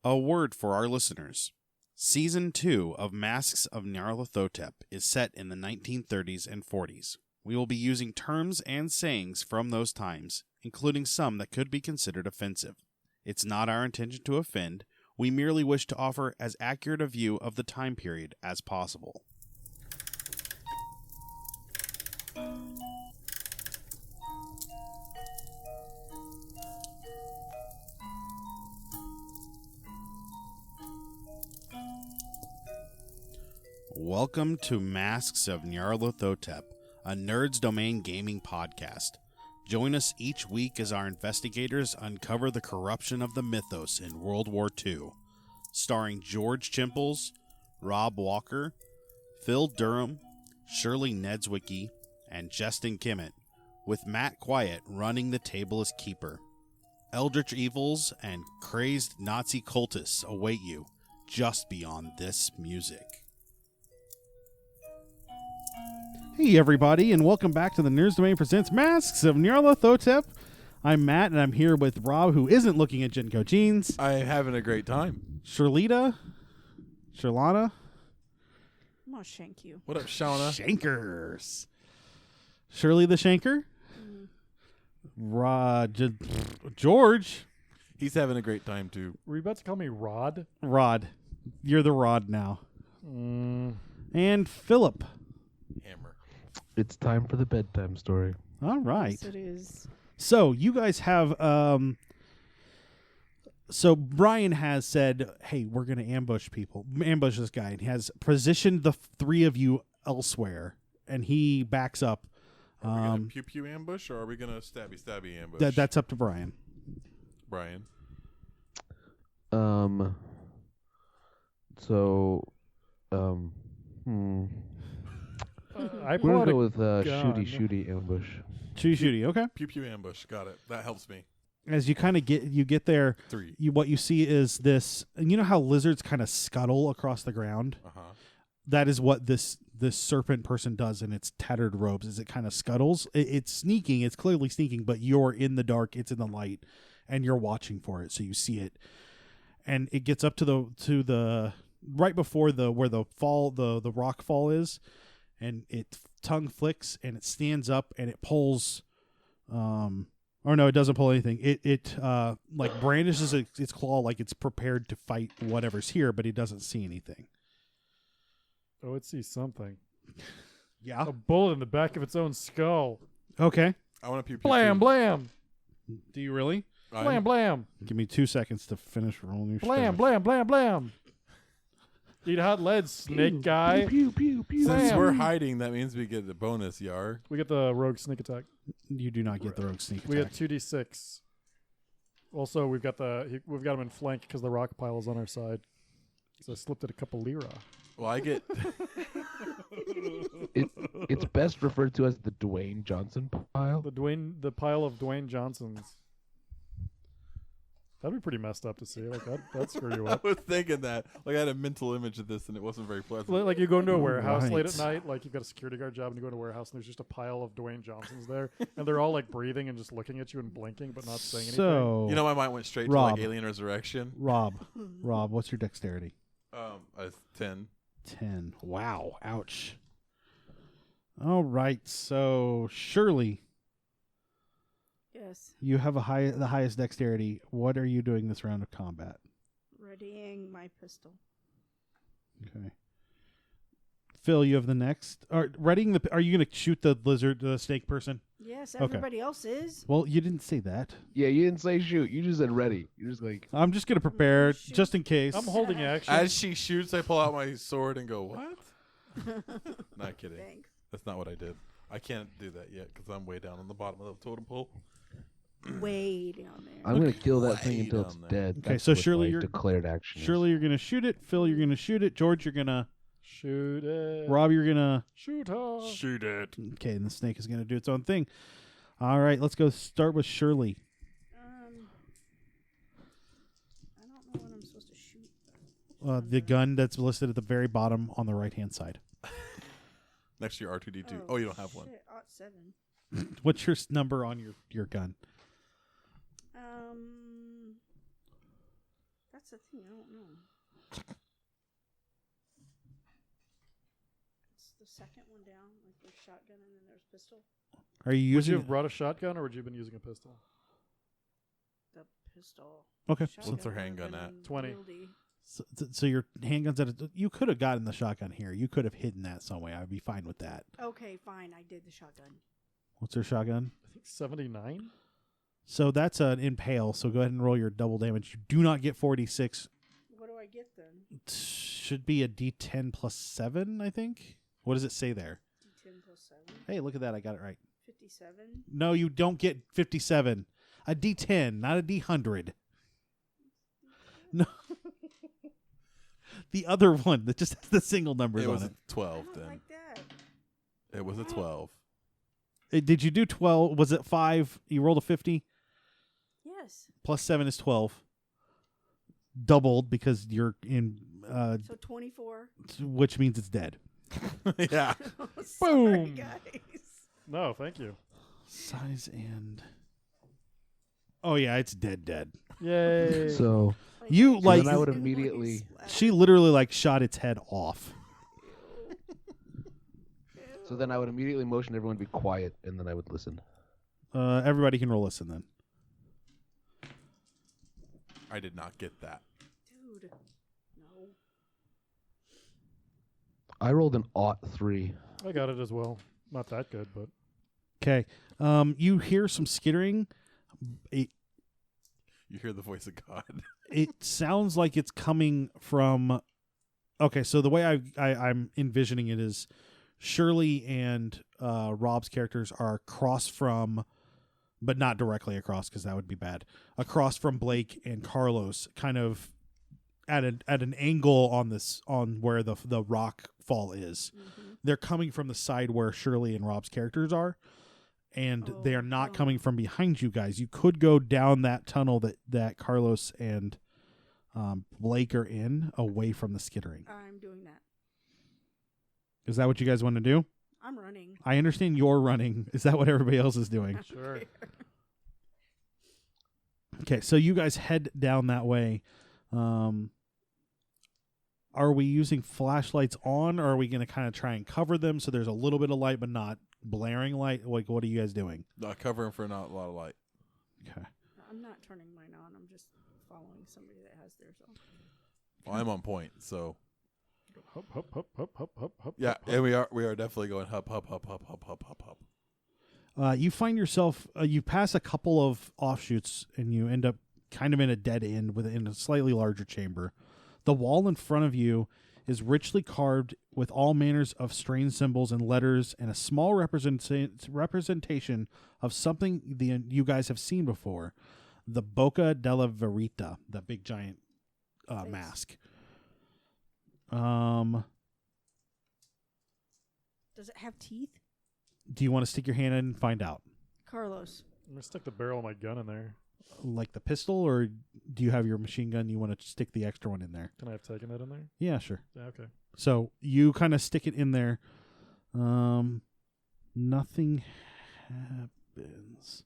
A word for our listeners. Season 2 of Masks of Nyarlathotep is set in the 1930s and 40s. We will be using terms and sayings from those times, including some that could be considered offensive. It's not our intention to offend. We merely wish to offer as accurate a view of the time period as possible. Welcome to Masks of Nyarlathotep, a Nerds Domain gaming podcast. Join us each week as our investigators uncover the corruption of the mythos in World War II. Starring George Chimples, Rob Walker, Phil Durham, Shirley Niedzwiecki, and Justin Kimmett, with Matt Quiett running the table as keeper. Eldritch evils and crazed Nazi cultists await you just beyond this music. Hey everybody, and welcome back to the Nerds Domain Presents Masks of Nyarlathotep. I'm Matt, and I'm here with Rob, who isn't looking at Genko jeans. I'm having a great time. Sherlana. I'm gonna shank you. What up, Shauna? Shankers. Shirley the Shanker. George. He's having a great time, too. Were you about to call me Rod? Rod. You're the Rod now. And Philip. Hammer. It's time for the bedtime story. All right. Yes, it is. So you guys have so Brian has said, hey, we're going to ambush this guy, and he has positioned the three of you elsewhere, and he backs up. Are we going to pew-pew ambush, or are we going to stabby-stabby ambush? That's up to Brian. Brian. I We're bought gonna a go with gun. shooty ambush. Shooty, okay. Pew-pew ambush. Got it. That helps me. As you kind of get there, Three. what you see is this, and you know how lizards kind of scuttle across the ground? Uh-huh. That is what this serpent person does in its tattered robes, is it kind of scuttles. It's sneaking, it's clearly sneaking, but you're in the dark, it's in the light, and you're watching for it, so you see it. And it gets up to the right before where the rock fall is, and its tongue flicks, and it stands up, and it pulls, or no, it doesn't pull anything. It like brandishes its claw like it's prepared to fight whatever's here, but it doesn't see anything. Oh, it sees something. Yeah. A bullet in the back of its own skull. Okay. I want to pew-pew. Blam, blam. Do you really? Blam, blam. Give me 2 seconds to finish rolling your Blam, blam, blam, blam. Eat hot lead, snake guy. Pew, pew, pew. Since Blam. we're hiding, that means we get the bonus, Yar. We get the rogue sneak attack. You do not get the rogue sneak We attack. get 2d6. Also, we've got him in flank because the rock pile is on our side. So I slipped it a couple lira. Well, I get... It's best referred to as the Dwayne Johnson pile. The pile of Dwayne Johnsons. That'd be pretty messed up to see. Like that'd screw you I up. was thinking that. Like, I had a mental image of this, and it wasn't very pleasant. Like you go into a warehouse late at Right. night, like you've got a security guard job, and you go into a warehouse, and there's just a pile of Dwayne Johnsons there, and they're all like breathing and just looking at you and blinking, but not saying anything. So, You know, my mind went straight to, Rob. like, Alien Resurrection. Rob, what's your dexterity? 10. 10. Wow. Ouch. All right. So, Shirley, Yes. you have the highest dexterity. What are you doing this round of combat? Readying my pistol. Okay. Phil, you have the next. Are you going to shoot the snake person? Yes, Okay. everybody else is. Well, you didn't say that. Yeah, you didn't say shoot. You just said ready. You're just like, I'm just going to prepare Shoot. just in case. I'm holding action. As she shoots, I pull out my sword and go, what? Not kidding. Thanks. That's not what I did. I can't do that yet because I'm way down on the bottom of the totem pole. Way down there. I'm gonna kill that Way thing until it's down there. dead. Okay, That's so what Shirley, my you're- declared action. Shirley, you're going to shoot it. Phil, you're going to shoot it. George, you're going to... Shoot it. Rob, you're going to... Shoot her. Shoot it. Okay, and the snake is going to do its own thing. All right, let's go start with Shirley. I don't know what I'm supposed to shoot. The gun that's listed at the very bottom on the right-hand side. Next to your R2D2. Oh, you don't have one. Shit, 7. What's your number on your gun? That's That's the thing. I don't know. It's the second one down. Like there's shotgun and then there's pistol. Are you Would you using? have brought a shotgun or would you have been using a pistol? The pistol. Okay. Shotgun What's her would've handgun been at? 20. wieldy. So your handguns you could have gotten the shotgun here. You could have hidden that some way. I'd be fine with that. Okay, fine. I did the shotgun. What's her shotgun? I think 79. So that's an impale. So go ahead and roll your double damage. You do not get 46. What do I get then? It should be a D10 plus 7, I think. What does it say there? D10 plus 7. Hey, look at that. I got it right. 57. No, you don't get 57. A D10, not a D100. No. The other one that just has the single numbers It on was it. a 12 I don't then. like that. It was a 12. Did you do 12? Was it 5? You rolled a 50? Yes. Plus 7 is 12. Doubled because you're in, So 24. which means it's dead. Yeah. Sorry, Boom. guys. No, thank you. Size and... Oh, yeah, it's dead. Yay. So You, Like, like- then I would it's immediately- splattered. She literally, like, shot its head off. so then I would immediately motion everyone to be quiet, and then I would listen. Everybody can roll listen then. I did not get that. Dude. No. I rolled an 3. I got it as well. Not that good, but Okay. You hear some skittering. You hear the voice of God. It sounds like it's coming from... Okay, so the way I'm envisioning it is Shirley and Rob's characters are across from, but not directly across because that would be bad, across from Blake and Carlos, kind of at an angle on where the rock fall is. Mm-hmm. They're coming from the side where Shirley and Rob's characters are, and they are not coming from behind you guys. You could go down that tunnel that Carlos and Blake are in, away from the skittering. I'm doing that. Is that what you guys want to do? I'm running. I understand you're running. Is that what everybody else is doing? sure. Okay, so you guys head down that way. Are we using flashlights on, or are we going to kind of try and cover them so there's a little bit of light but not blaring light? Like, what are you guys doing? Covering for not a lot of light. Okay. I'm not turning mine on. I'm just following somebody that has theirs on. Well, I'm on point, so Hop, hop, hop, hop, hop, hop, hop. yeah, hop, hop. and we are definitely going hop. You find yourself, you pass a couple of offshoots, and you end up kind of in a dead end within a slightly larger chamber. The wall in front of you is richly carved with all manners of strange symbols and letters, and a small representation of something you guys have seen before. The Boca della Verita, the big giant mask. Does it have teeth? Do you want to stick your hand in and find out? Carlos. I'm gonna stick the barrel of my gun in there. Like the pistol, or do you have your machine gun? You want to stick the extra one in there? Can I have taken that in there? Yeah, sure. Yeah, okay. So you kind of stick it in there. Nothing happens.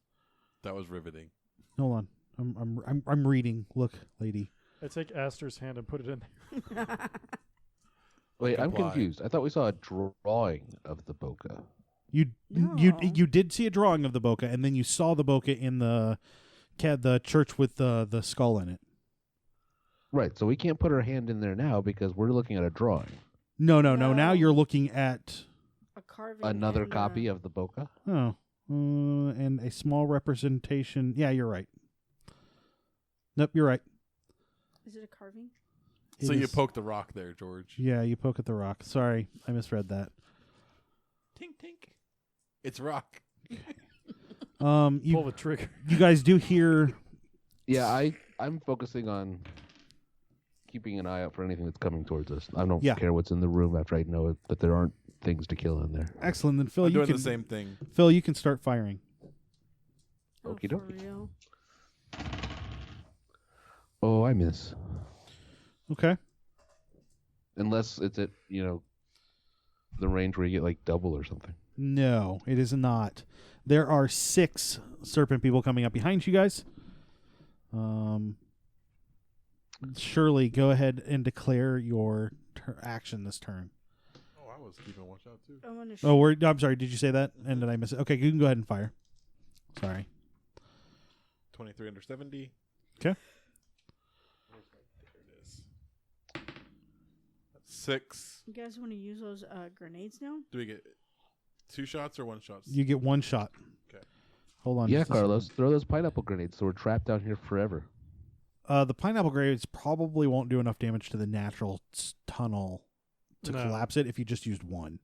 That was riveting. Hold on. I'm reading. Look, lady. I take Astor's hand and put it in there. Wait, I'm Comply. confused. I thought we saw a drawing of the Boca. You No. you did see a drawing of the Boca, and then you saw the Boca in the church with the skull in it. Right, so we can't put our hand in there now because we're looking at a drawing. No. Now No. you're looking at A carving. Another and, copy of the Boca? and a small representation. Yeah, you're right. Nope, you're right. Is it a carving? So It you is- poked the rock there, George. Yeah, you poke at the rock. Sorry, I misread that. Tink tink. It's rock. Pull You the trigger. you guys do hear. Yeah, I'm focusing on keeping an eye out for anything that's coming towards us. I don't Yeah. care what's in the room after I know that there aren't things to kill in there. Excellent. Then Phil, I'm you doing can the same thing. Phil, you can start firing. Okie For dokie. real? Oh, I miss. Okay. Unless it's at, the range where you get like double or something. No, it is not. There are 6 serpent people coming up behind you guys. Shirley, go ahead and declare your action this turn. Oh, I was keeping one shot too. I want to Oh, I'm sorry. Did you say that? And did I miss it? Okay, you can go ahead and fire. Sorry. 23 under 70. Okay. There it is. 6. You guys want to use those grenades now? Do we get 2 shots or 1 shot? You get 1 shot. Okay. Hold on. Yeah, just a second. Carlos, throw those pineapple grenades so we're trapped down here forever. The pineapple grenades probably won't do enough damage to the natural tunnel to No. collapse it if you just used 1.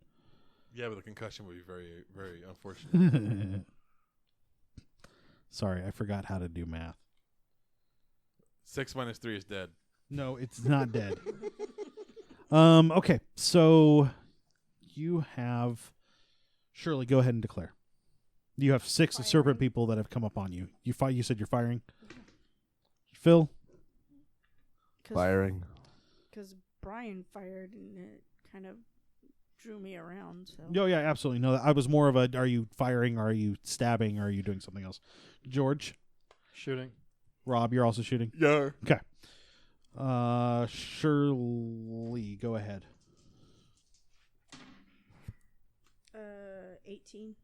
Yeah, but the concussion would be very, very unfortunate. Sorry, I forgot how to do math. 6 minus 3 is dead. No, it's not dead. Okay, so you have Shirley. Go ahead and declare. You have 6 Firing. serpent people that have come up on you. You said you're firing. Phil. Firing. Because Brian fired and it kind of drew me around. So Oh yeah, absolutely. No, I was more of a. Are you firing? Are you stabbing? Or are you doing something else? George. Shooting. Rob, you're also shooting. Yeah. Okay. Shirley, go ahead. 18.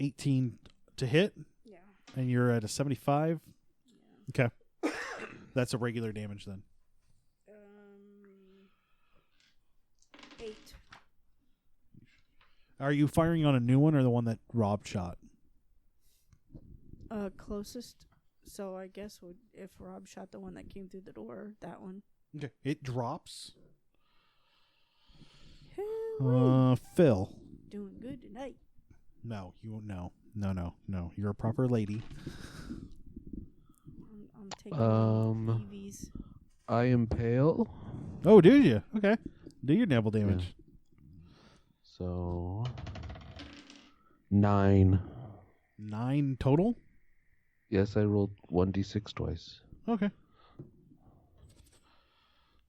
18 to hit, Yeah. and you're at a 75. Yeah. Okay. That's a regular damage then. 8. Are you firing on a new one or the one that Rob shot? Closest. So I guess if Rob shot the one that came through the door, that one. Okay. It drops. Hooray. Phil. Doing good tonight. No, you won't. No. You're a proper lady. I'm taking EVs. I impale. Oh, do you? Okay. Do your double damage. So 9. 9 total? Yes, I rolled 1d6 twice. Okay.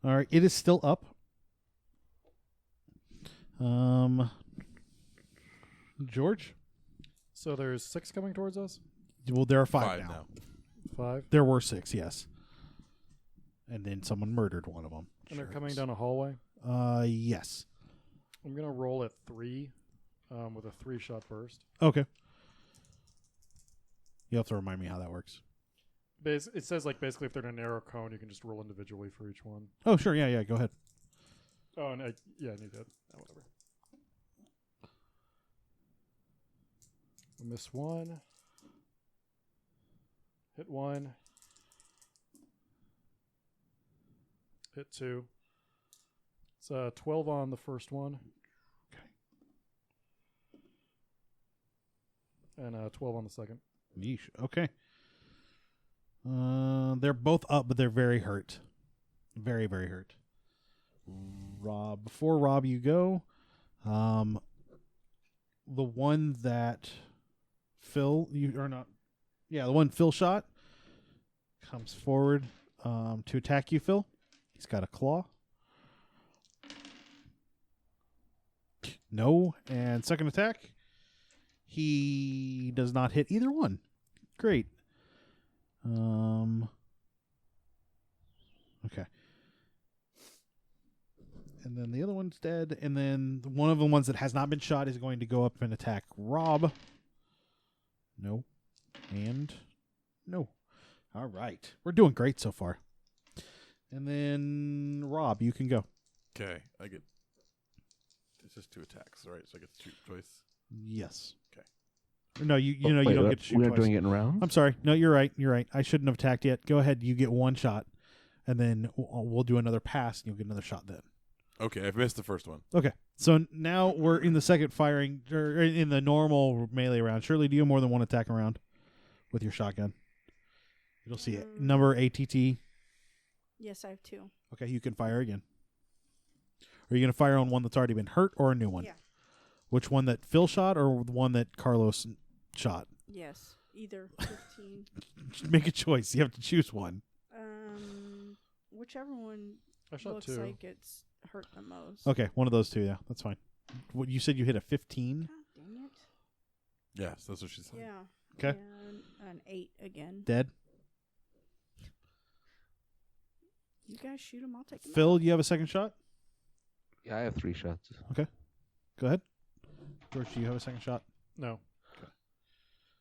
All right. It is still up. George? So there's 6 coming towards us? Well, there are 5 5 now. now. 5? There were 6, yes. And then someone murdered one of them. And they're coming down a hallway? Yes. I'm going to roll at 3 with a 3-shot burst. Okay. You'll have to remind me how that works. It says, like, basically if they're in a narrow cone, you can just roll individually for each one. Oh, sure. Yeah, go ahead. Oh, and I need that. Oh, whatever. I miss 1. Hit 1. Hit 2. It's 12 on the first one. Okay. And 12 on the second. Yeesh. Okay. They're both up, but they're very hurt. Very, very hurt. Rob, before Rob, you go. The one that Phil, the one Phil shot comes forward to attack you, Phil. He's got a claw. No. And second attack, he does not hit either one. Great. Okay. And then the other one's dead. And then one of the ones that has not been shot is going to go up and attack Rob. No. And no. All right. We're doing great so far. And then Rob, you can go. Okay, I get. It's just 2 attacks, right? So I get to shoot twice. Yes. Okay. No, you Wait, don't get to shoot we are twice. doing it in rounds? I'm sorry. No, you're right. I shouldn't have attacked yet. Go ahead. You get 1 shot. And then we'll do another pass and you'll get another shot then. Okay, I've missed the first one. Okay. So now we're in the second firing, or in the normal melee round. Shirley, do you have more than 1 attack around with your shotgun? You'll see it. Number ATT. Yes, I have 2. Okay, you can fire again. Are you going to fire on one that's already been hurt or a new one? Yeah. Which one that Phil shot or the one that Carlos shot? Yes. Either 15. Make a choice. You have to choose one. Whichever one I shot looks 2. like it's hurt the most. Okay, one of those 2, yeah. That's fine. What you said you hit a 15? God dang it. Yes, that's what she said. Yeah. Okay. And an 8 again. Dead? guys shoot him. I'll take him. Phil, you have a second shot? Yeah, I have 3 shots. Go ahead. George, do you have a second shot? No.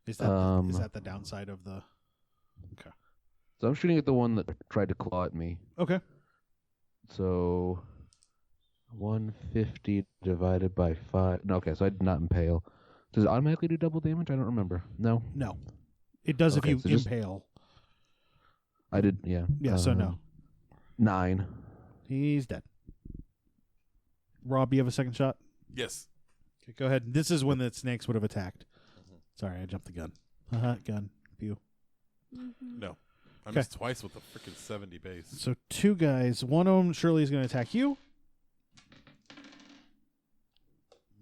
Is that the downside of the... Okay. So I'm shooting at the one that tried to claw at me. Okay. So 150 divided by 5. No, okay, so I did not impale. Does it automatically do double damage? I don't remember. No? No. It does Okay, if so you just- impale. I did, yeah. Yeah, so no. 9. He's dead. Rob, you have a second shot? Yes. Okay, go ahead. This is when the snakes would have attacked. Sorry, I jumped the gun. Gun. Pew. Mm-hmm. No. I Okay. missed twice with a freaking 70 base. So 2 guys. One of them, Shirley, is going to attack you.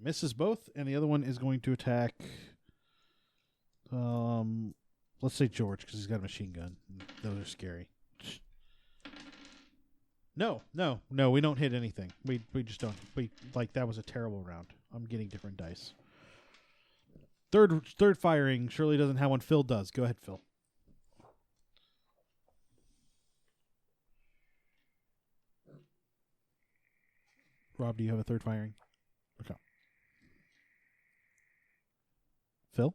Misses both, and the other one is going to attack. Let's say George, because he's got a machine gun. Those are scary. No. We don't hit anything. We just don't. That was a terrible round. I'm getting different dice. Third firing. Shirley doesn't have one. Phil does. Go ahead, Phil. Rob, do you have a third firing? Okay. Phil?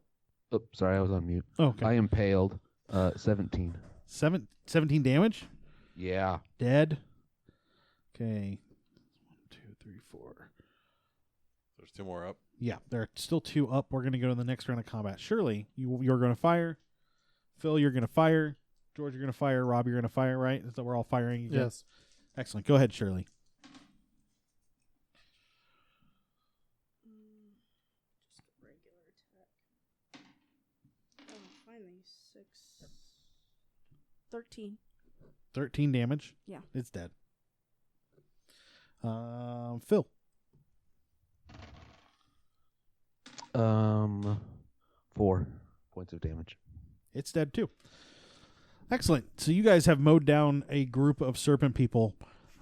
Oh, sorry, I was on mute. Oh, okay. I impaled 17. 17 damage? Yeah. Dead. Okay. 1, 2, 3, 4. There's 2 more up. Yeah, there are still 2 up. We're going to go to the next round of combat. Shirley, you're going to fire. Phil, you're going to fire. George, you're going to fire. Rob, you're going to fire, right? So we're all firing again? Yes. Excellent. Go ahead, Shirley. Just a regular attack. Oh, finally 6. 13. 13 damage. Yeah. It's dead. Phil. 4 points of damage. It's dead too. Excellent. So you guys have mowed down a group of serpent people.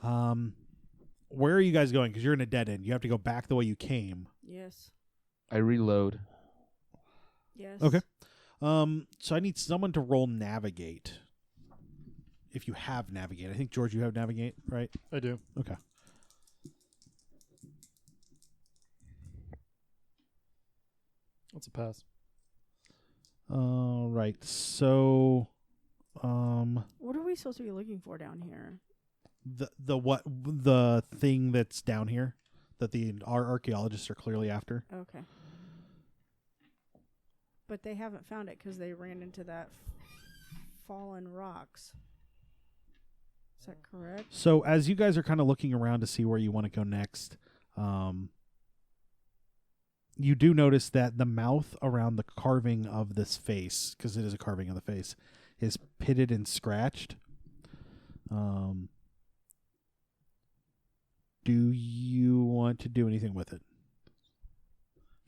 Where are you guys going? Because you're in a dead end. You have to go back the way you came. Yes. I reload. Yes. Okay. So I need someone to roll navigate. If you have navigate. I think, George, you have navigate, right? I do. Okay. That's a pass. Right. So, What are we supposed to be looking for down here? the thing that's down here that our archaeologists are clearly after. Okay. But they haven't found it because they ran into that fallen rocks. Is that correct? So as you guys are kind of looking around to see where you want to go next, you do notice that the mouth around the carving of this face, because it is a carving of the face, is pitted and scratched. Do you want to do anything with it?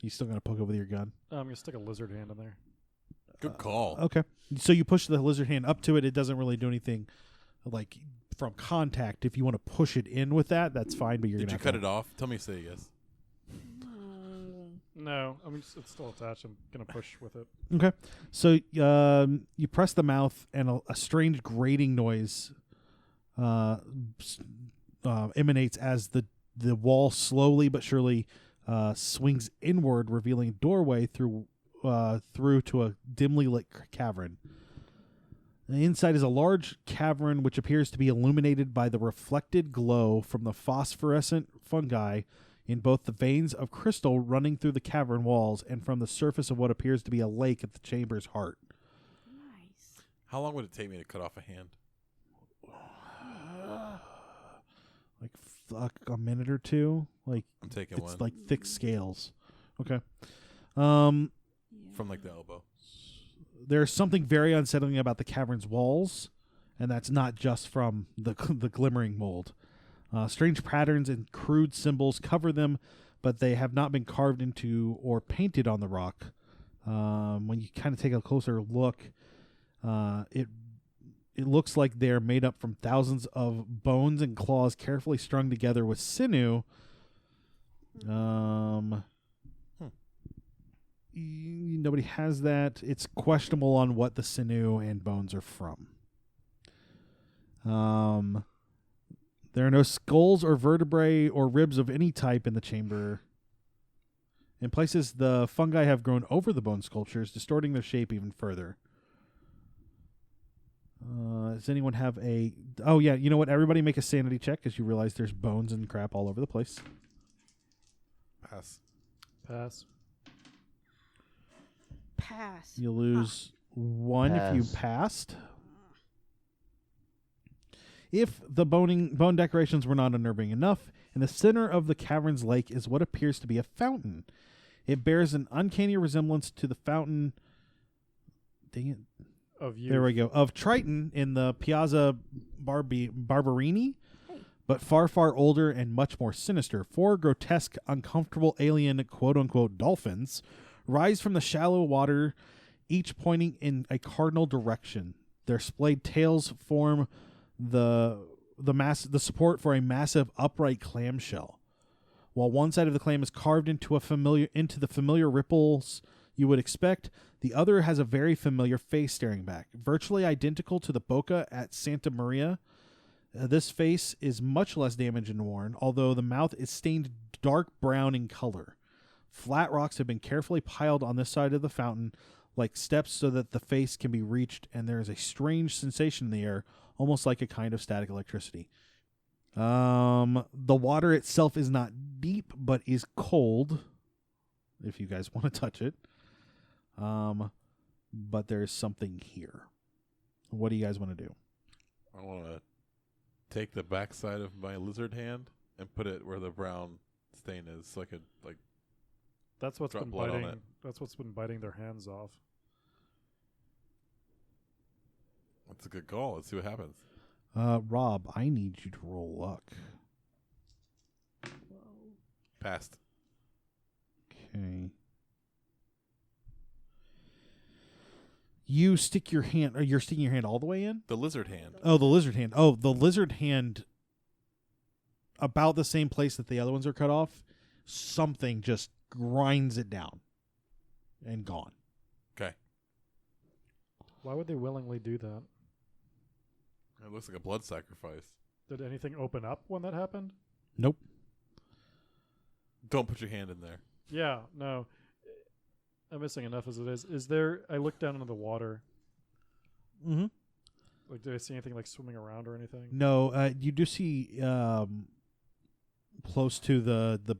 You still gonna poke it with your gun? I'm gonna stick a lizard hand in there. Good call. Okay. So you push the lizard hand up to it. It doesn't really do anything, like from contact. If you want to push it in with that, that's fine. But you're Did gonna you have cut to- it off? Tell me say yes. No, I mean it's still attached. I'm gonna push with it. Okay. So you press the mouth, and a strange grating noise emanates as the wall slowly but surely swings inward, revealing a doorway through to a dimly lit cavern. And the inside is a large cavern which appears to be illuminated by the reflected glow from the phosphorescent fungi in both the veins of crystal running through the cavern walls and from the surface of what appears to be a lake at the chamber's heart. Nice. How long would it take me to cut off a hand? Like a minute or two. Like I'm taking it's one like thick scales. Okay. from like the elbow. There's something very unsettling about the cavern's walls, and that's not just from the glimmering mold. Strange patterns and crude symbols cover them, but they have not been carved into or painted on the rock. When you kind of take a closer look, it looks like they're made up from thousands of bones and claws carefully strung together with sinew. Nobody has that. It's questionable on what the sinew and bones are from. There are no skulls or vertebrae or ribs of any type in the chamber. In places, the fungi have grown over the bone sculptures, distorting their shape even further. Does anyone have a... Oh, yeah, you know what? Everybody make a sanity check as you realize there's bones and crap all over the place. Pass. Pass. Pass. You lose 1 if you Pass. passed. If the bone decorations were not unnerving enough, in the center of the cavern's lake is what appears to be a fountain. It bears an uncanny resemblance to the fountain... Dang it. Of you. There we go. Of Triton in the Piazza Barberini, but far, far older and much more sinister. 4 grotesque, uncomfortable alien quote-unquote dolphins rise from the shallow water, each pointing in a cardinal direction. Their splayed tails form the support for a massive upright clamshell. While one side of the clam is carved into the familiar ripples you would expect, the other has a very familiar face staring back, virtually identical to the bocca at Santa Maria. This face is much less damaged and worn, although the mouth is stained dark brown in color. Flat rocks have been carefully piled on this side of the fountain, like steps so that the face can be reached, and there is a strange sensation in the air, almost like a kind of static electricity. The water itself is not deep, but is cold, if you guys want to touch it. But there's something here. What do you guys want to do? I want to take the backside of my lizard hand and put it where the brown stain is, so I could like. That's what's Drop been blood on biting. it. That's what's been biting their hands off. That's a good call. Let's see what happens. Rob, I need you to roll luck. Passed. Okay. You stick your hand, or you're sticking your hand all the way in? The lizard hand. Oh, the lizard hand. Oh, the lizard hand, about the same place that the other ones are cut off, something just grinds it down and gone. Okay. Why would they willingly do that? It looks like a blood sacrifice. Did anything open up when that happened? Nope. Don't put your hand in there. Yeah, no. I'm missing enough as it is. Is there... I looked down into the water. Mm-hmm. Like, did I see anything like swimming around or anything? No, you do see close to the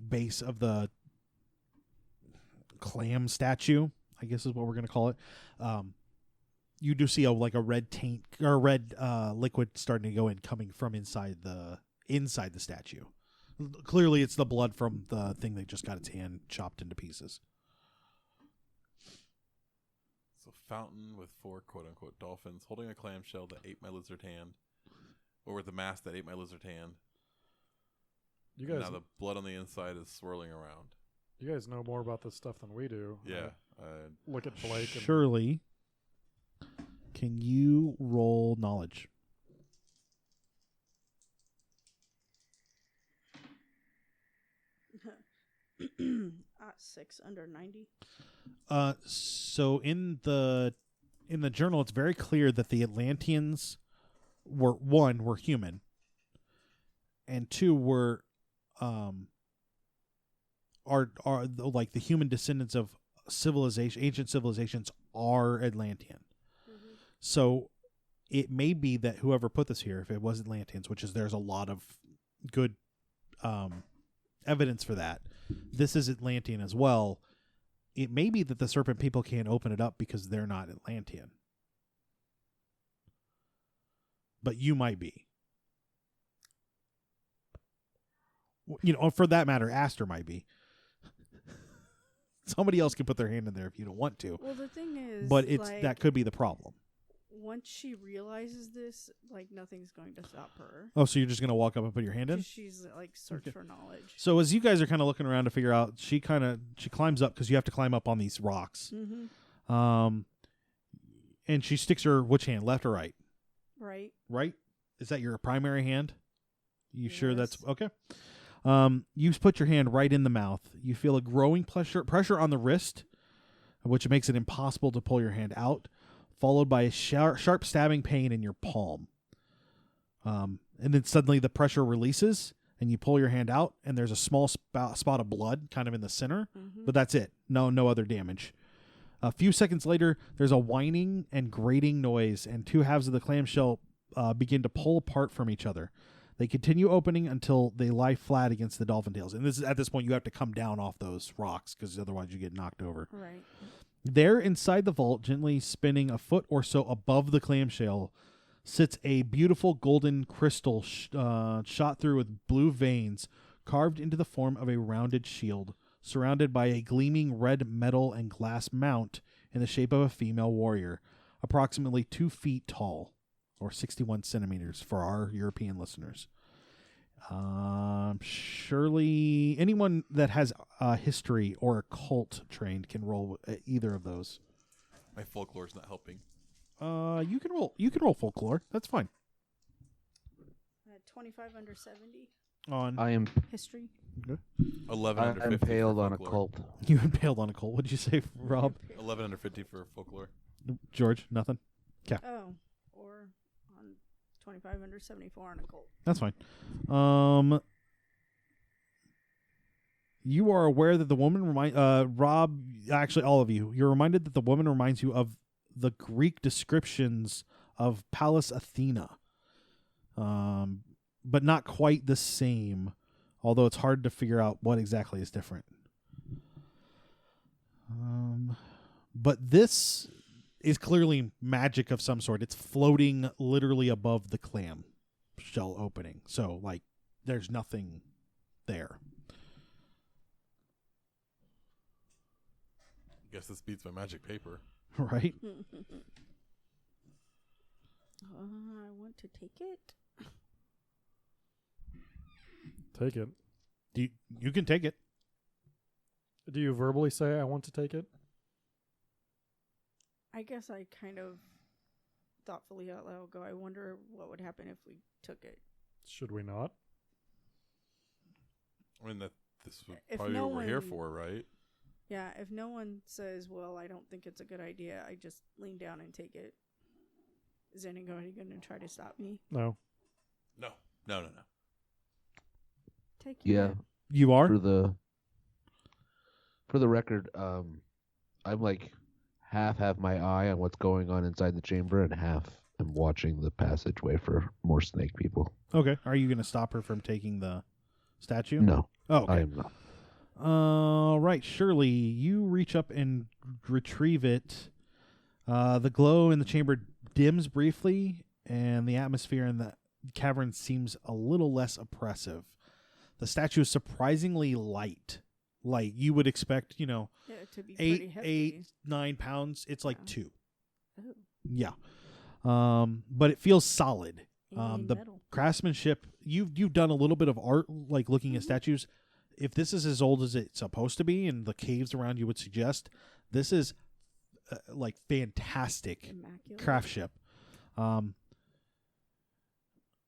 base of the clam statue, I guess is what we're going to call it. You do see a red taint or a red liquid starting to go in, coming from inside the statue. Clearly, it's the blood from the thing that just got its hand chopped into pieces. So fountain with 4 quote-unquote dolphins holding a clamshell that ate my lizard hand, or with the mask that ate my lizard hand. You And guys, now the blood on the inside is swirling around. you guys know more about this stuff than we do. Yeah. Look at Blake. And Shirley, can you roll knowledge? 6 under 90. So in the journal, it's very clear that the Atlanteans were human, and 2 were are like the human descendants of ancient civilizations are Atlantean. Mm-hmm. So it may be that whoever put this here, if it was Atlanteans, which is there's a lot of good evidence for that, this is Atlantean as well. It may be that the serpent people can't open it up because they're not Atlantean. But you might be. You know, for that matter, Astor might be. Somebody else can put their hand in there if you don't want to. Well, the thing is, But it's like, that could be the problem. once she realizes this, like, nothing's going to stop her. Oh, so you're just going to walk up and put your hand in? 'Cause she's like search Okay. for knowledge. So as you guys are kind of looking around to figure out, she climbs up because you have to climb up on these rocks. Mm-hmm. And she sticks her which hand, left or right? Right. Right? Is that your primary hand? You sure that's Yes. okay? You put your hand right in the mouth. You feel a growing pressure on the wrist, which makes it impossible to pull your hand out, followed by a sharp stabbing pain in your palm. And then suddenly the pressure releases, and you pull your hand out, and there's a small spot of blood kind of in the center, but that's it. No other damage. A few seconds later, there's a whining and grating noise, and two halves of the clamshell begin to pull apart from each other. They continue opening until they lie flat against the dolphin tails. And this is at this point you have to come down off those rocks because otherwise you get knocked over. Right. There, inside the vault, gently spinning a foot or so above the clamshell, sits a beautiful golden crystal shot through with blue veins, carved into the form of a rounded shield, surrounded by a gleaming red metal and glass mount in the shape of a female warrior, approximately 2 feet tall, or 61 centimeters for our European listeners. Shirley, anyone that has history or occult trained can roll either of those. My folklore's not helping. You can roll folklore. That's fine. 25 under 70 On I am history. 11 under 50 impaled for on a folklore. cult. you impaled on a cult. What did you say, Rob? 11 under 50 for folklore. George, nothing. Oh, or on 25 under 74 on a cult. That's fine. You are aware that the woman Rob, actually all of you, you're reminded that the woman reminds you of the Greek descriptions of Pallas Athena. But not quite the same, although it's hard to figure out what exactly is different. But this is clearly magic of some sort. It's floating literally above the clam shell opening. So, like, there's nothing there. Guess this beats my magic paper. Right? I want to take it. Take it. You can take it. Do you verbally say, I want to take it? I guess I kind of thoughtfully out loud go, I wonder what would happen if we took it. Should we not? I mean, this would If probably no what we're here one- for, right? Yeah, if no one says, well, I don't think it's a good idea, I just lean down and take it. Is anybody going to try to stop me? No. No. Take it. Yeah. You are? For the record, I'm like half have my eye on what's going on inside the chamber and half am watching the passageway for more snake people. Okay. Are you going to stop her from taking the statue? No, Oh, okay. I am not. Right. Shirley, you reach up and retrieve it. The glow in the chamber dims briefly, and the atmosphere in the cavern seems a little less oppressive. The statue is surprisingly light. Like you would expect, Yeah, to be pretty heavy. 9 pounds. It's like 2. Oh, Yeah. But it feels solid. alien The metal. craftsmanship, you've done a little bit of art, like looking at statues. If this is as old as it's supposed to be, and the caves around you would suggest, this is like fantastic Immaculate. craftsmanship.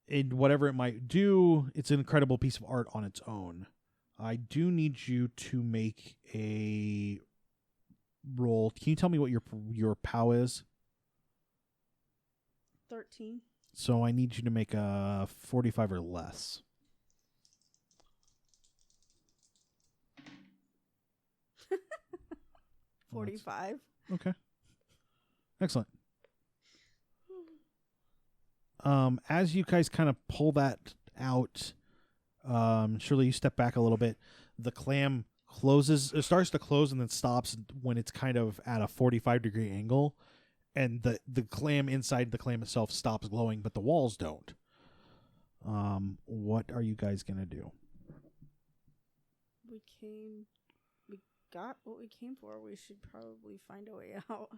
And whatever it might do, it's an incredible piece of art on its own. I do need you to make a roll. Can you tell me what your POW is? 13. So I need you to make a 45 or less. 45. Okay. Excellent. As you guys kind of pull that out, Shirley, you step back a little bit. The clam it starts to close and then stops when it's kind of at a 45-degree angle, and the clam inside the clam itself stops glowing, but the walls don't. What are you guys gonna do? We got what we came for. We should probably find a way out.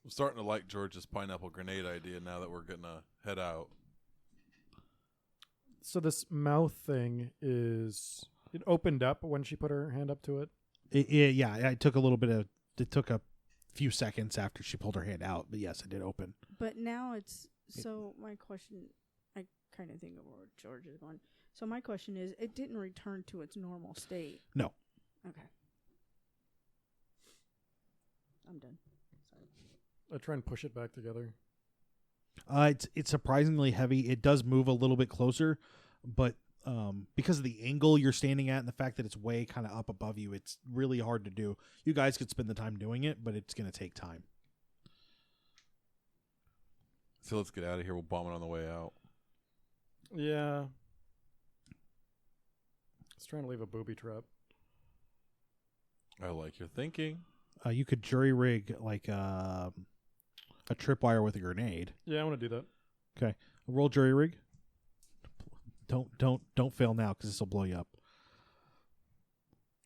I'm starting to like George's pineapple grenade idea now that we're going to head out. So this mouth thing it opened up when she put her hand up to it? Yeah, it took it took a few seconds after she pulled her hand out, but yes, it did open. But now so my question, I kind of think of where George is going. So my question is, it didn't return to its normal state. No. Okay. I'm done. Sorry. I try and push it back together. It's surprisingly heavy. It does move a little bit closer, but because of the angle you're standing at and the fact that it's way kind of up above you, it's really hard to do. You guys could spend the time doing it, but it's going to take time. So let's get out of here. We'll bomb it on the way out. Yeah. I was trying to leave a booby trap. I like your thinking. You could jury rig like a tripwire with a grenade. Yeah, I want to do that. Okay, roll jury rig. Don't fail now because this will blow you up.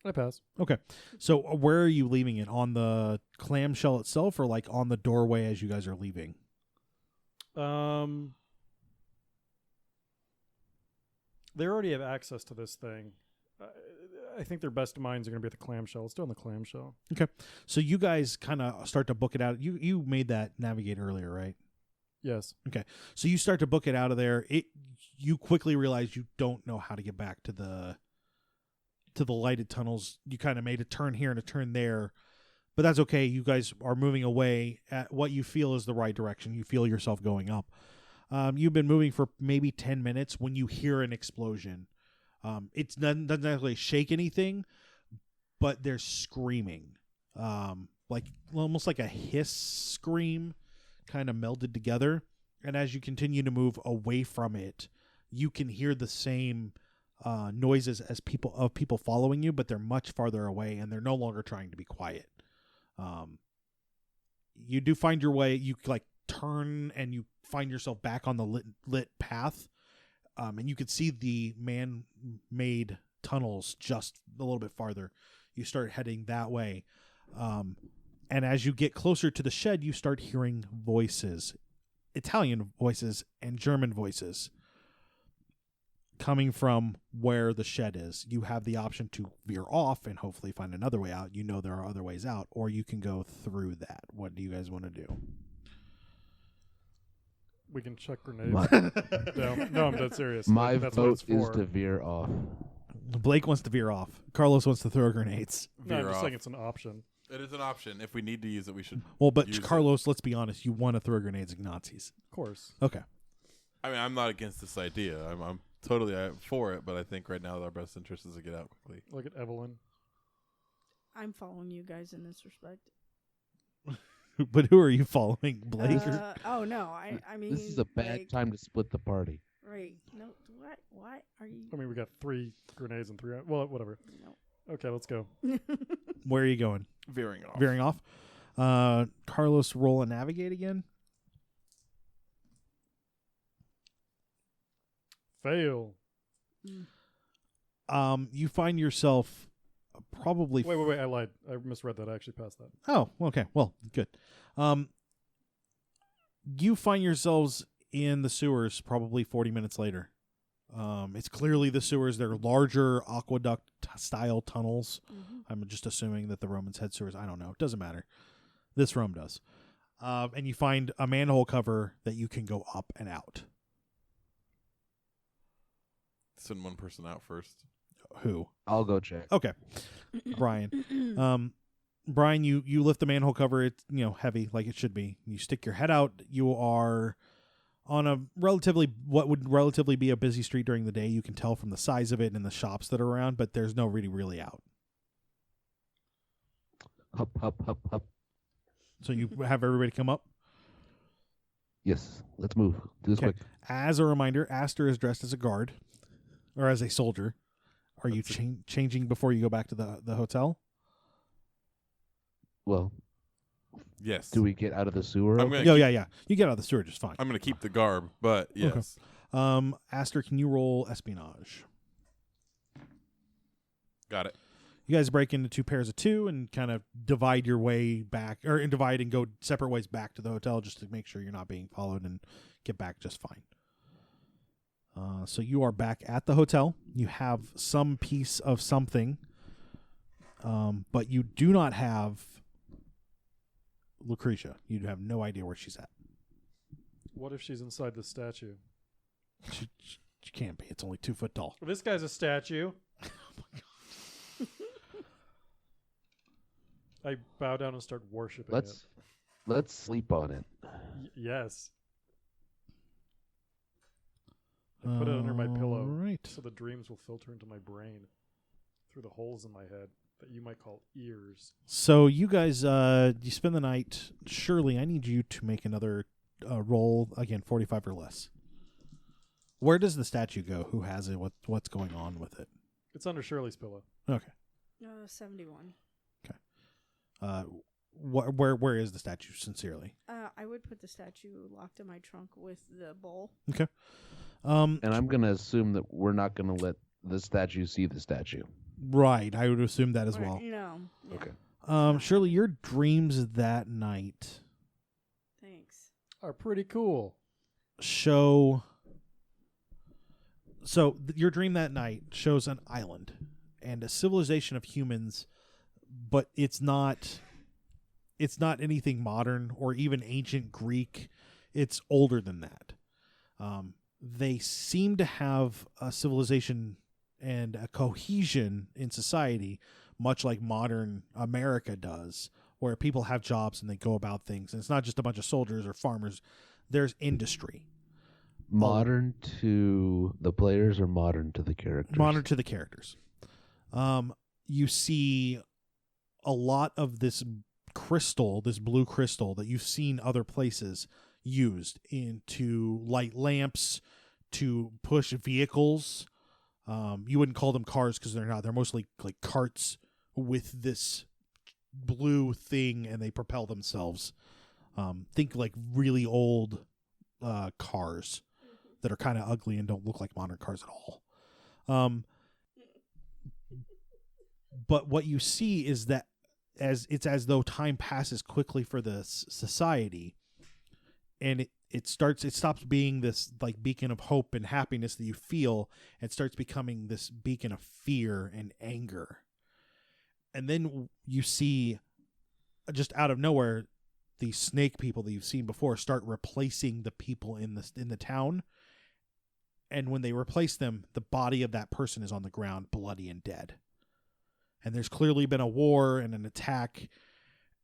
I pass. Okay, so where are you leaving it? On the clamshell itself, or like on the doorway as you guys are leaving? They already have access to this thing. I think their best minds are going to be at the clamshell. Let's do it on the clamshell. Okay, so you guys kind of start to book it out. You made that navigate earlier, right? Yes. Okay, so you start to book it out of there. You quickly realize you don't know how to get back to the lighted tunnels. You kind of made a turn here and a turn there, but that's okay. You guys are moving away at what you feel is the right direction. You feel yourself going up. You've been moving for maybe 10 minutes when you hear an explosion. It doesn't actually shake anything, but there's screaming, like almost like a hiss scream, kind of melded together. And as you continue to move away from it, you can hear the same noises as people following you, but they're much farther away and they're no longer trying to be quiet. You do find your way. You like turn and you find yourself back on the lit path. And you could see the man-made tunnels just a little bit farther. You start heading that way. And as you get closer to the shed, you start hearing voices, Italian voices and German voices coming from where the shed is. You have the option to veer off and hopefully find another way out. You know there are other ways out, or you can go through that. What do you guys want to do? We can chuck grenades. No, I'm dead serious. My That's what vote it's is for. to veer off. Blake wants to veer off. Carlos wants to throw grenades. No, I'm Veer just off. saying it's an option. It is an option. If we need to use it, we should. Well, but use Carlos, let's be honest, you want to throw grenades at Nazis. Of course. Okay. I mean, I'm not against this idea. I'm totally for it, but I think right now our best interest is to get out quickly. Look at Evelyn. I'm following you guys in this respect. But who are you following, Blake? Oh no, I mean This is a bad like, time to split the party. Right? No, what are you? I mean, we got 3 grenades and 3. Well, whatever. No. Okay, let's go. Where are you going? Veering off. Veering off. Carlos, roll and navigate again. Fail. You find yourself probably. Wait. I lied. I misread that. I actually passed that. Oh, okay. Well, good. You find yourselves in the sewers probably 40 minutes later. It's clearly the sewers. They're larger aqueduct-style tunnels. Mm-hmm. I'm just assuming that the Romans had sewers. I don't know. It doesn't matter. This Rome does. And you find a manhole cover that you can go up and out. Send one person out first. Who? I'll go check. Okay. Brian. Brian, you lift the manhole cover. It's heavy like it should be. You stick your head out. You are on what would relatively be a busy street during the day. You can tell from the size of it and the shops that are around, but there's no really out. Hup, hup, hup, hup. So you have everybody come up. Yes, let's move. Do this Okay. quick. As a reminder, Astor is dressed as a guard or as a soldier. Are you That's changing before you go back to the hotel? Well, Yes. do we get out of the sewer? I'm okay? gonna Yeah. You get out of the sewer just fine. I'm going to keep the garb, but yes. Astor, can you roll espionage? Got it. You guys break into 2 pairs of 2 and kind of divide your way back, or divide and go separate ways back to the hotel just to make sure you're not being followed and get back just fine. So you are back at the hotel. You have some piece of something, but you do not have Lucretia. You have no idea where she's at. What if she's inside the statue? She can't be. It's only 2 foot tall. This guy's a statue. I bow down and start worshiping Let's sleep on it. it. Yes. I put it under my pillow Right. so the dreams will filter into my brain through the holes in my head that you might call ears. So you guys, you spend the night. Shirley, I need you to make another roll again, 45 or less. Where does the statue go? Who has it? What's going on with it? It's under Shirley's pillow. Okay. 71. Where is the statue? Sincerely. I would put the statue locked in my trunk with the bowl. Okay. And I'm going to assume that we're not going to let the statue see the statue. Right. I would assume that as well. No. Yeah. Okay. Shirley, your dreams that night Thanks. Are pretty cool. show. So your dream that night shows an island and a civilization of humans, but it's not anything modern or even ancient Greek. It's older than that. They seem to have a civilization and a cohesion in society, much like modern America does, where people have jobs and they go about things. And it's not just a bunch of soldiers or farmers. There's industry. Modern to the players or modern to the characters? Modern to the characters. You see a lot of this crystal, this blue crystal that you've seen other places used into light lamps, to push vehicles. You wouldn't call them cars because they're not. They're mostly like carts with this blue thing, and they propel themselves. Think like really old cars that are kind of ugly and don't look like modern cars at all. But what you see is that as though time passes quickly for the society, and it stops being this like beacon of hope and happiness that you feel, and starts becoming this beacon of fear and anger. And then you see, just out of nowhere, these snake people that you've seen before start replacing the people in the town. And when they replace them, the body of that person is on the ground, bloody and dead. And there's clearly been a war and an attack.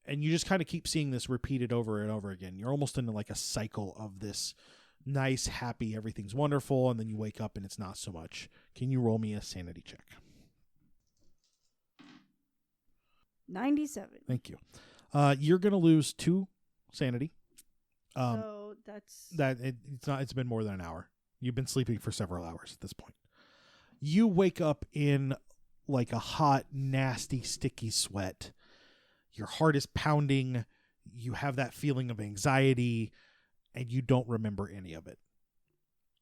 And you just kind of keep seeing this repeated over and over again. You're almost in like a cycle of this nice, happy, everything's wonderful. And then you wake up and it's not so much. Can you roll me a sanity check? 97. Thank you. You're going to lose 2 sanity. So that's... It's been more than an hour. You've been sleeping for several hours at this point. You wake up in like a hot, nasty, sticky sweat. Your heart is pounding. You have that feeling of anxiety, and you don't remember any of it.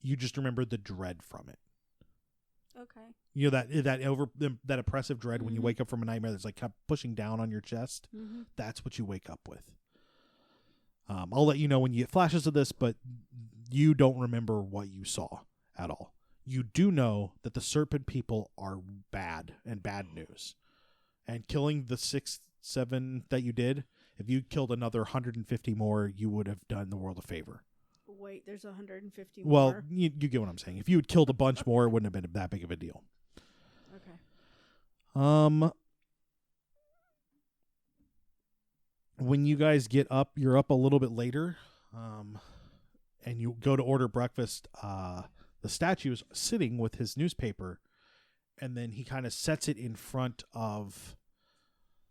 You just remember the dread from it. Okay. You know that oppressive dread when you Mhm. wake up from a nightmare that's like kept pushing down on your chest. Mm-hmm. That's what you wake up with. I'll let you know when you get flashes of this, but you don't remember what you saw at all. You do know that the serpent people are bad and bad news. And killing the 6-7 that you did, if you killed another 150 more, you would have done the world a favor. Wait, there's 150 Well, more? you get what I'm saying. If you had killed a bunch more, it wouldn't have been that big of a deal. Okay. When you guys get up, you're up a little bit later, and you go to order breakfast. The statue is sitting with his newspaper, and then he kind of sets it in front of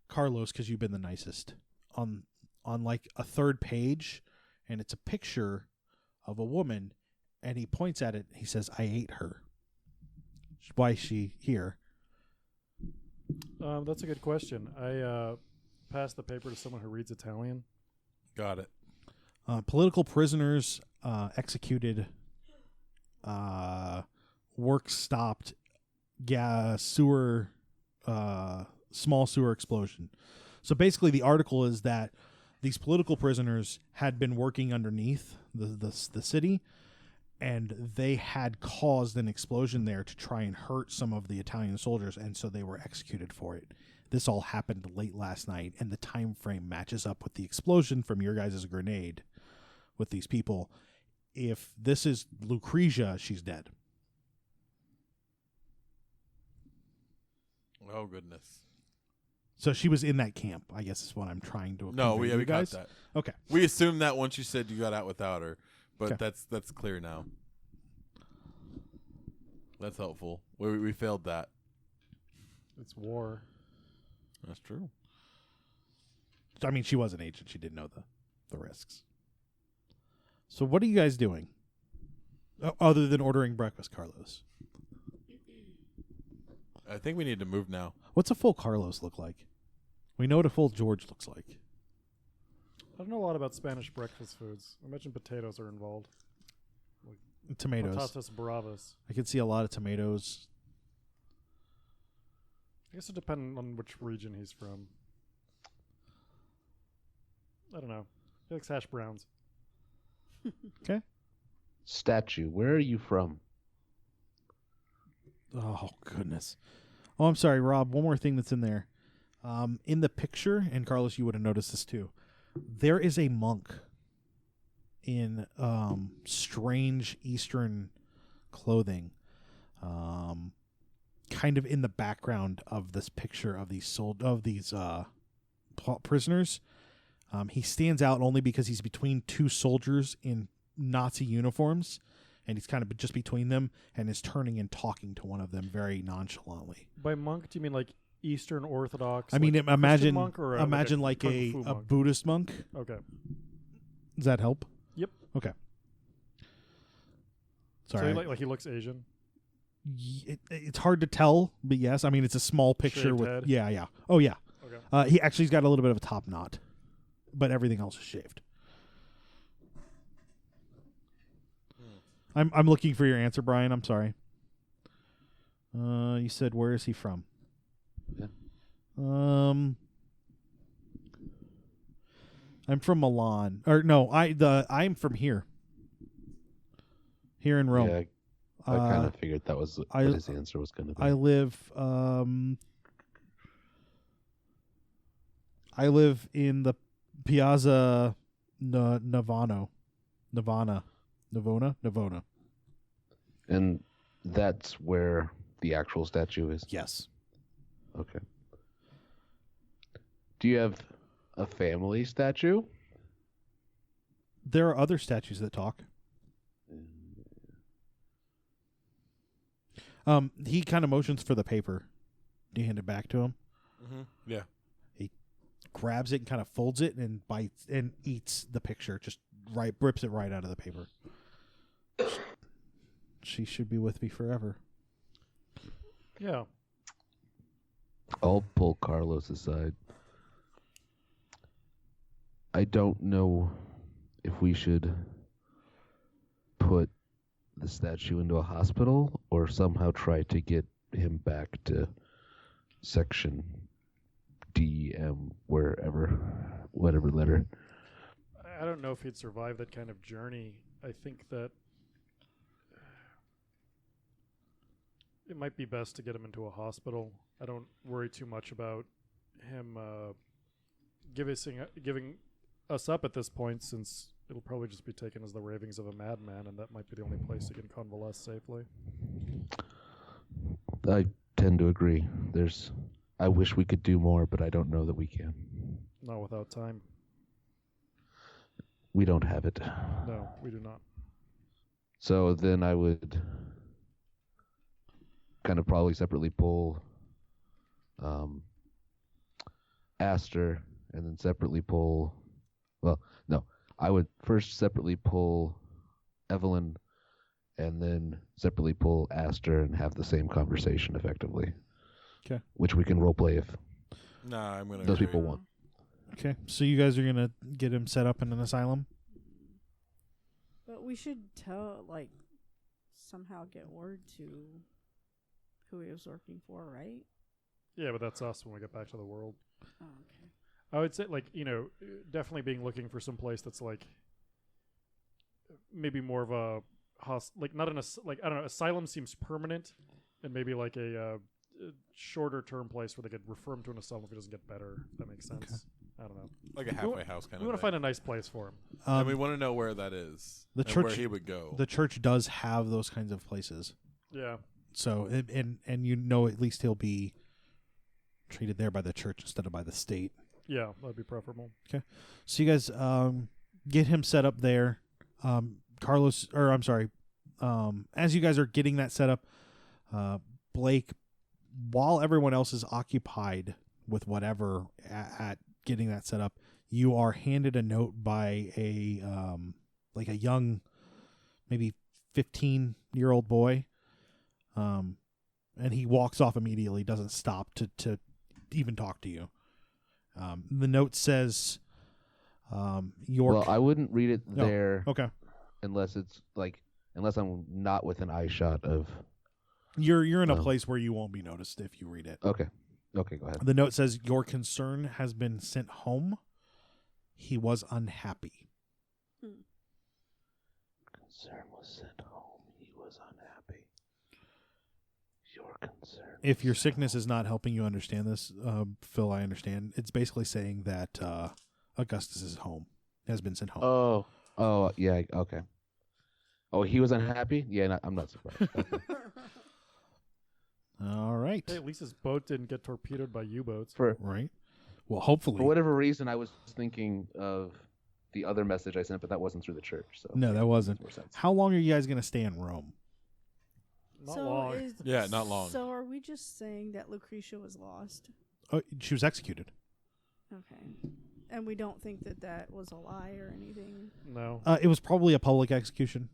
Carlos because you've been the nicest on like a third page, and it's a picture of a woman, and he points at it. He says, "I ate her. Why is she here?" That's a good question. I passed the paper to someone who reads Italian. Got it. Political prisoners executed, work stopped, small sewer explosion. So basically the article is that these political prisoners had been working underneath the city, and they had caused an explosion there to try and hurt some of the Italian soldiers, and so they were executed for it. This all happened late last night, and the time frame matches up with the explosion from your guys' grenade with these people. If this is Lucretia, she's dead. Oh, goodness. So she was in that camp, I guess is what I'm trying to No, convey. we You got guys? that. Okay. We assumed that once you said you got out without her, but Okay. that's clear now. That's helpful. We failed that. It's war. That's true. I mean, she was an agent. She did know the risks. So what are you guys doing? Other than ordering breakfast, Carlos? I think we need to move now. What's a full Carlos look like? We know what a full George looks like. I don't know a lot about Spanish breakfast foods. I imagine potatoes are involved. Tomatoes. Patatas bravas. I can see a lot of tomatoes. I guess it depends on which region he's from. I don't know. He likes hash browns. Okay. Statue. Where are you from? Oh, goodness. Oh, I'm sorry, Rob. One more thing that's in there. In the picture, and Carlos, you would have noticed this too, there is a monk in strange Eastern clothing, kind of in the background of this picture of these prisoners. He stands out only because he's between two soldiers in Nazi uniforms, and he's kind of just between them, and is turning and talking to one of them very nonchalantly. By monk, do you mean like Eastern Orthodox? I mean, like imagine monk or imagine like a Kung Fu monk? Buddhist monk. Okay. Does that help? Yep. Okay. So Sorry. he, like he looks Asian. It's hard to tell, but yes. I mean, it's a small picture Shaved with head. yeah. Oh yeah. Okay. He's got a little bit of a top knot, but everything else is shaved. I'm looking for your answer, Brian. I'm sorry. You said where is he from? Yeah. I'm from Milan. Or no, I'm from here. Here in Rome. Yeah, I kind of figured that was what his answer was going to be. I live in the Piazza Navona. And that's where the actual statue is? Yes. Okay. Do you have a family statue? There are other statues that talk. He kind of motions for the paper. Do you hand it back to him? Mm-hmm. Yeah. He grabs it and kind of folds it and bites and eats the picture. Just rips it right out of the paper. She should be with me forever. Yeah. I'll pull Carlos aside. I don't know if we should put the statue into a hospital or somehow try to get him back to section DM, whatever letter. I don't know if he'd survive that kind of journey. I think that it might be best to get him into a hospital. I don't worry too much about him giving us up at this point, since it'll probably just be taken as the ravings of a madman, and that might be the only place he can convalesce safely. I tend to agree. I wish we could do more, but I don't know that we can. Not without time. We don't have it. No, we do not. So then I would kind of probably separately pull Astor, and then separately pull... Well, no. I would first separately pull Evelyn, and then separately pull Astor and have the same conversation effectively. Okay. Which we can roleplay if Nah, I'm gonna. those people want. Okay, so you guys are going to get him set up in an asylum? But we should somehow get word to who he was working for, right? Yeah, but that's us when we get back to the world. Oh, okay. I would say, definitely looking for some place that's maybe more of a not an I don't know. Asylum seems permanent, and maybe like a shorter term place where they could refer him to an asylum if it doesn't get better. If that makes sense. Okay. I don't know. Like a halfway house kind We of want to find a nice place for him. And we want to know where that is. The and church- where he would go. The church does have those kinds of places. Yeah. So, and you know at least he'll be treated there by the church instead of by the state. Yeah, that'd be preferable. So you guys get him set up there. As you guys are getting that set up, Blake, while everyone else is occupied with whatever at getting that set up, you are handed a note by a young, maybe 15-year-old boy, and he walks off immediately, doesn't stop to even talk to you. The note says, York. Well, I wouldn't read it No. there Okay. unless I'm not within eye shot of. You're in a No. place where you won't be noticed if you read it. Okay, go ahead. The note says, your concern has been sent home. He was unhappy. Concern was sent home. He was unhappy. Your concern. If your sickness is not helping you understand this, Phil, I understand. It's basically saying that Augustus is home, has been sent home. Oh, yeah, okay. Oh, he was unhappy? Yeah, I'm not surprised. Okay. All right. Hey, at least his boat didn't get torpedoed by U-boats. Right. Well, hopefully. For whatever reason, I was thinking of the other message I sent, but that wasn't through the church. So No, that wasn't. makes more sense. How long are you guys going to stay in Rome? Not long. Yeah, not long. So are we just saying that Lucretia was lost? Oh, she was executed. Okay. And we don't think that that was a lie or anything? No. It was probably a public execution.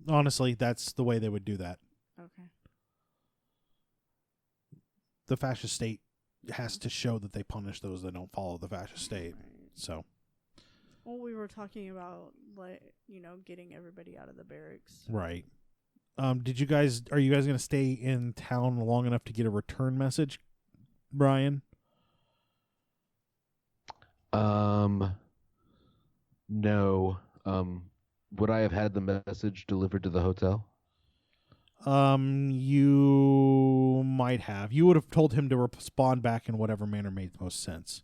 Honestly, that's the way they would do that. Okay. The fascist state has to show that they punish those that don't follow the fascist state. Right. So, Well, we were talking about, getting everybody out of the barracks. right. Are you guys going to stay in town long enough to get a return message, Brian? No. Would I have had the message delivered to the hotel? You might have. You would have told him to respond back in whatever manner made the most sense.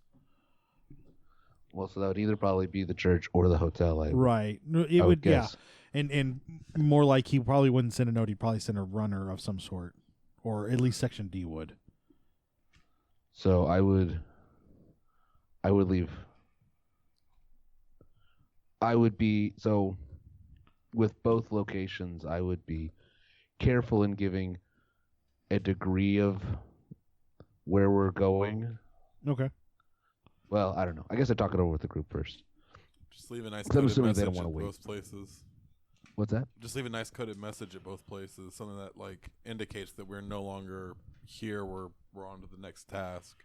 Well, so that would either probably be the church or the hotel. Right. It I would, yeah. guess. And more like he probably wouldn't send a note. He'd probably send a runner of some sort, or at least Section D would. So I would leave. I would be, so with both locations, I would be careful in giving a degree of where we're going. Okay. Well, I don't know. I guess I'd talk it over with the group first. Just leave a nice 'Cause I'm coded assuming they message don't at wanna wait. both places. What's that? Just leave a nice coded message at both places, something that indicates that we're no longer here. We're on to the next task.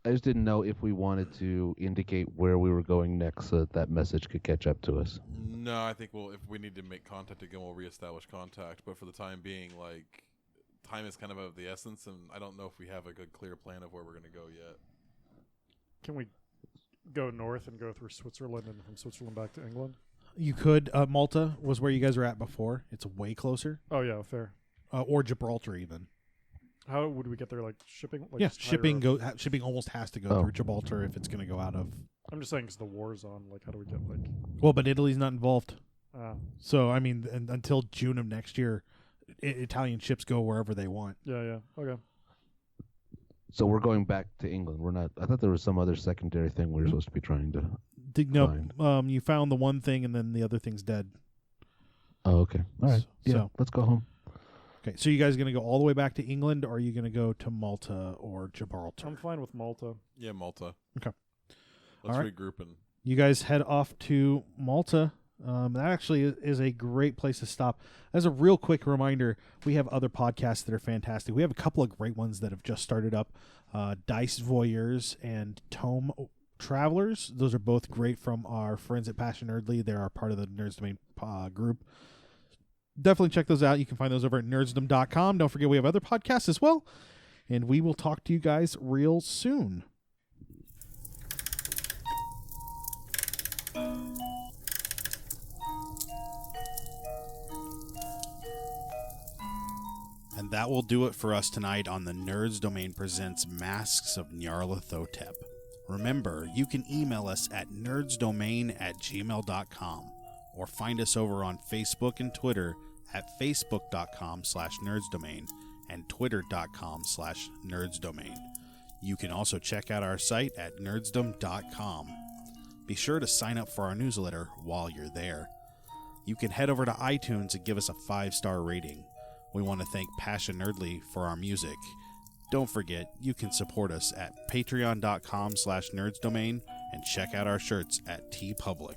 I just didn't know if we wanted to indicate where we were going next so that message could catch up to us. No, I think if we need to make contact again, we'll reestablish contact. But for the time being, time is kind of the essence, and I don't know if we have a good, clear plan of where we're going to go yet. Can we go north and go through Switzerland and from Switzerland back to England? You could. Malta was where you guys were at before. It's way closer. Oh, yeah, fair. Or Gibraltar even. How would we get there? Shipping? Yeah, just higher shipping up? shipping almost has to go Oh. through Gibraltar if it's going to go out of. I'm just saying because the war's on. How do we get Well, but Italy's not involved. Ah, So, I mean, until June of next year, Italian ships go wherever they want. yeah. Okay. So we're going back to England. We're not. I thought there was some other secondary thing we were supposed to be trying to. No, you found the one thing and then the other thing's dead. Oh, okay. All right. Yeah, So- let's go home. Okay, so you guys going to go all the way back to England, or are you going to go to Malta or Gibraltar? I'm fine with Malta. Yeah, Malta. Okay. Let's All right. regroup and You guys head off to Malta. That actually is a great place to stop. As a real quick reminder, we have other podcasts that are fantastic. We have a couple of great ones that have just started up. Dice Voyeurs and Tome Travelers. Those are both great from our friends at Passion Nerdly. They're our part of the Nerds Domain group. Definitely check those out. You can find those over at nerdsdom.com. Don't forget we have other podcasts as well. And we will talk to you guys real soon. And that will do it for us tonight on the Nerds Domain Presents Masks of Nyarlathotep. Remember, you can email us at nerdsdomain@gmail.com or find us over on Facebook and Twitter at facebook.com/nerdsdomain and twitter.com/nerdsdomain. You can also check out our site at nerdsdom.com. Be sure to sign up for our newsletter while you're there. You can head over to iTunes and give us a 5-star rating. We want to thank Passion Nerdly for our music. Don't forget, you can support us at patreon.com/nerdsdomain and check out our shirts at TeePublic.